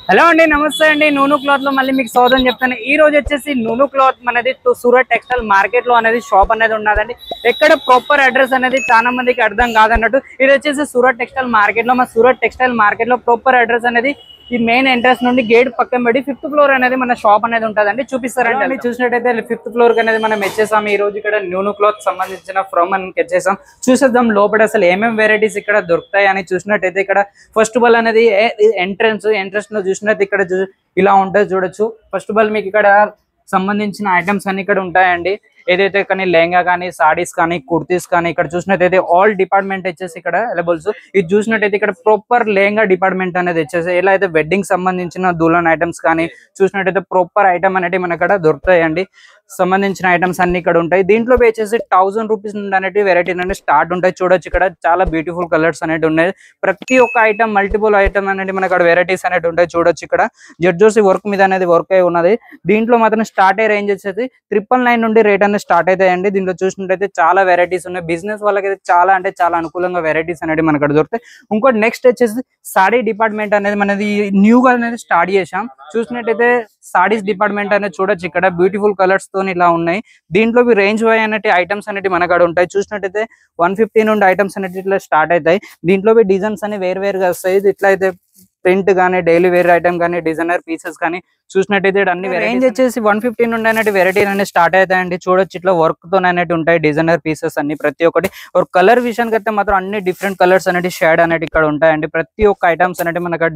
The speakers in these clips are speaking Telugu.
హలో అండి, నమస్తే అండి. నూను క్లాత్ లో మళ్ళీ మీకు స్వాగతం చెప్తాను. ఈ రోజు వచ్చేసి నూను క్లాత్ అనేది సూరత్ టెక్స్టైల్ మార్కెట్ లో అనేది షాప్ అనేది ఉన్నదండి. ఎక్కడ ప్రాపర్ అడ్రస్ అనేది చాలా మందికి అర్థం కాదన్నట్టు. ఇది వచ్చేసి సూరత్ టెక్స్టైల్ మార్కెట్ లో, మా సూరత్ టెక్స్టైల్ మార్కెట్ లో ప్రాపర్ అడ్రస్ అనేది ఈ మెయిన్ ఎంట్రన్స్ నుండి గేట్ పక్కన పెట్టి 5th ఫ్లోర్ అనేది మన షాప్ అనేది ఉంటుందండి. చూపిస్తారండి. అవి చూసినట్టయితే 5th ఫ్లోర్ అనేది మనం వచ్చేసాం. ఈ రోజు ఇక్కడ నూను క్లాత్ సంబంధించిన ఫ్రమ్ అని వచ్చేసాం. చూసేద్దాం లోపల అసలు ఏమేమి వెరైటీస్ ఇక్కడ దొరుకుతాయి అని. చూసినట్టయితే ఇక్కడ ఫస్ట్ ఆఫ్ ఆల్ అనేది ఎంట్రన్స్ లో చూసినట్టు ఇక్కడ ఇలా ఉంటుంది చూడొచ్చు. ఫస్ట్ ఆఫ్ ఆల్ మీకు ఇక్కడ సంబంధించిన ఐటమ్స్ అన్ని ఇక్కడ ఉంటాయండి. ఏదైతే కానీ లెహంగా కానీ, సాడీస్ కానీ, కుర్తీస్ కానీ, ఇక్కడ చూసినట్టయితే ఆల్ డిపార్ట్మెంట్ వచ్చేసి ఇక్కడ అవైలబుల్స్. ఇది చూసినట్టయితే ఇక్కడ ప్రాపర్ లెహంగా డిపార్ట్మెంట్ అనేది వచ్చేసి ఎలా అయితే వెడ్డింగ్ సంబంధించిన దుల్హన్ ఐటమ్స్ కానీ చూసినట్టయితే ప్రాపర్ ఐటమ్ అనేది మన ఇక్కడ దొరుకుతాయండి. సంబంధించిన ఐటమ్స్ అన్ని ఇక్కడ ఉంటాయి. దీంట్లో వచ్చేసి 1000 రూపీస్ నుండి అనేవి వెరైటీ అనేది స్టార్ట్ ఉంటాయి. చూడొచ్చు ఇక్కడ చాలా బ్యూటిఫుల్ కలర్స్ అనేవి ఉన్నాయి. ప్రతి ఒక్క ఐటమ్ మల్టిపుల్ ఐటమ్ అనేది మన ఇక్కడ వెరైటీస్ అనేవి ఉంటాయి. చూడొచ్చు ఇక్కడ జర్జోసి వర్క్ మీద అనేది వర్క్ అయి ఉన్నది. దీంట్లో మాత్రం స్టార్ట్ అయ్యే రేంజ్ వచ్చేసి 999 నుండి రేట్ అనేది స్టార్ట్ అవుతాయండి. దీంట్లో చూసినట్టయితే చాలా వెరైటీస్ ఉన్నాయి. బిజినెస్ వాళ్ళకైతే చాలా అంటే చాలా అనుకూలంగా వెరైటీస్ అనేవి మనకు ఇక్కడ దొరుకుతాయి. ఇంకోటి నెక్స్ట్ వచ్చేసి సాడీ డిపార్ట్మెంట్ అనేది మనది న్యూగా అనేది స్టార్ట్ చేసాం. చూసినట్టయితే సాడీస్ డిపార్ట్మెంట్ అనేది చూడొచ్చు ఇక్కడ బ్యూటిఫుల్ కలర్స్ తో ఇలా ఉన్నాయి. దీంట్లో రేంజ్ వై అనేటి ఐటమ్స్ అనేవి మన కాడ ఉంటాయి. చూసినట్టయితే 150 నుండి ఐటమ్స్ అనేవి ఇట్లా స్టార్ట్ అవుతాయి. దీంట్లో డిజైన్స్ అని వేరుగా వస్తాయి. ఇట్లా అయితే ప్రింట్ కానీ, డైలీ వేర్ ఐటమ్ కానీ, డిజైనర్ పీసెస్ కానీ చూసినట్టయితే అన్ని రేంజ్ వచ్చేసి 150 నుండి అనేది వెరైటీ అనేది స్టార్ట్ అవుతాయండి. చూడొచ్చు ఇట్లా వర్క్ తో అనేవి ఉంటాయి. డిజైనర్ పీసెస్ అన్ని ప్రతి ఒక్కటి. ఒక కలర్ విషయానికి అయితే మాత్రం అన్ని డిఫరెంట్ కలర్స్ అనేవి షేడ్ అనేవి ఇక్కడ ఉంటాయండి. ప్రతి ఒక్క ఐటమ్స్ అనేవి మనకు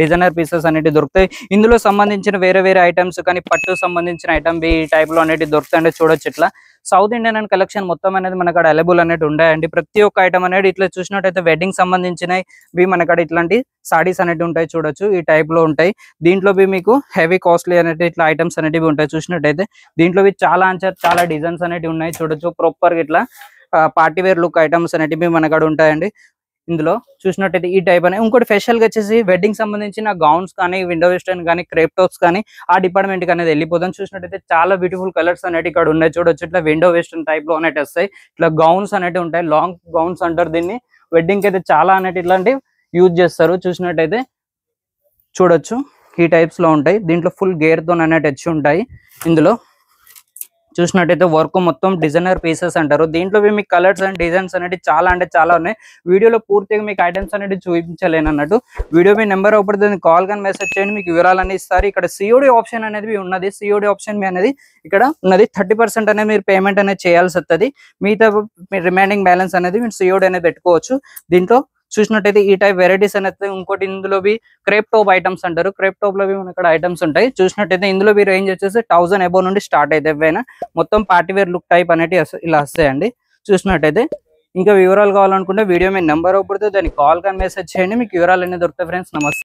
డిజైనర్ పీసెస్ అనేవి దొరుకుతాయి. ఇందులో సంబంధించిన వేరే ఐటమ్స్ కానీ, పట్టు సంబంధించిన ఐటమ్ ఈ టైప్ లో అనేవి దొరుకుతాయండి. చూడొచ్చు ఇట్లా సౌత్ ఇండియన్ అండ్ కలెక్షన్ మొత్తం అనేది మనకు అవైలబుల్ అనేది ఉంటాయండి. ప్రతి ఒక్క ఐటమ్ అనేది ఇట్లా చూసినట్టయితే వెడ్డింగ్ సంబంధించినవి మనకు ఇట్లాంటి సాడీస్ అనేవి ఉంటాయి. చూడొచ్చు ఈ టైప్ లో ఉంటాయి. దీంట్లో మీకు హెవీ కాస్ట్లీ అనేవి ఇట్లా ఐటమ్స్ అనేవి ఉంటాయి. చూసినట్టయితే దీంట్లో చాలా డిజైన్స్ అనేవి ఉన్నాయి. చూడొచ్చు ప్రాపర్ ఇట్లా పార్టీ వేర్ లుక్ ఐటమ్స్ అనేవి మనకు ఉంటాయండి. ఇందులో చూసినట్టయితే ఈ టైప్ అని ఇంకోటి స్పెషల్ గా వచ్చేసి వెడ్డింగ్ సంబంధించిన గౌన్స్ కానీ, విండో వెస్టర్న్ కానీ, క్రేప్ టాప్స్ కానీ ఆ డిపార్ట్మెంట్ అనేది వెళ్ళిపోతాం. చూసినట్టయితే చాలా బ్యూటిఫుల్ కలర్స్ అనేవి ఇక్కడ ఉన్నాయి. చూడొచ్చు ఇట్లా విండో వెస్టర్న్ టైప్ లో అనేవి వస్తాయి. ఇట్లా గౌన్స్ అనేవి ఉంటాయి. లాంగ్ గౌన్స్ అంటారు దీన్ని. వెడ్డింగ్ కి అయితే చాలా అనేవి ఇట్లాంటి యూజ్ చేస్తారు. చూసినట్టయితే చూడొచ్చు ఈ టైప్స్ లో ఉంటాయి. దీంట్లో ఫుల్ గేర్ తో అనేవి వచ్చి ఉంటాయి. ఇందులో చూసినట్టయితే వర్క్ మొత్తం డిజైనర్ పీసెస్ అంటారు. దీంట్లో మీకు కలర్స్ అండ్ డిజైన్స్ అనేవి చాలా అంటే చాలా ఉన్నాయి. వీడియోలో పూర్తిగా మీకు ఐటమ్స్ అనేది చూపించలేను అన్నట్టు. వీడియో మీ నెంబర్ అవుతుంది, కాల్ కానీ మెసేజ్ చేయండి, మీకు వివరాలన్నీ ఇస్తారు. ఇక్కడ సిఓడి ఆప్షన్ అనేది ఉన్నది. సిఓడి ఆప్షన్ మీ అనేది ఇక్కడ ఉన్నది. 30% అనేది మీరు పేమెంట్ అనేది చేయాల్సి వస్తుంది. మిగతా రిమైనింగ్ బ్యాలెన్స్ అనేది మీరు సిఓడి అనేది పెట్టుకోవచ్చు. దీంట్లో చూసినట్టయితే ఈ టైప్ వెరైటీస్ అనేది ఇంకోటి ఇందులో క్రేప్ టాప్ ఐటమ్స్ అంటారు. క్రేప్ టాప్ లో మన ఇక్కడ ఐటమ్స్ ఉంటాయి. చూసినట్టయితే ఇందులో రేంజ్ వచ్చేసి 1000 అబౌవ్ నుండి స్టార్ట్ అయితే మొత్తం పార్టీ వేర్ లుక్ టైప్ అనేది ఇలా వస్తాయండి. చూసినట్టయితే ఇంకా వివరాలు కావాలనుకుంటే వీడియో మీ నెంబర్ అవుతుంది, దానికి కాల్ కానీ మెసేజ్ చేయండి, మీకు వివరాలు అనేది దొరుకుతాయి ఫ్రెండ్స్. నమస్తే.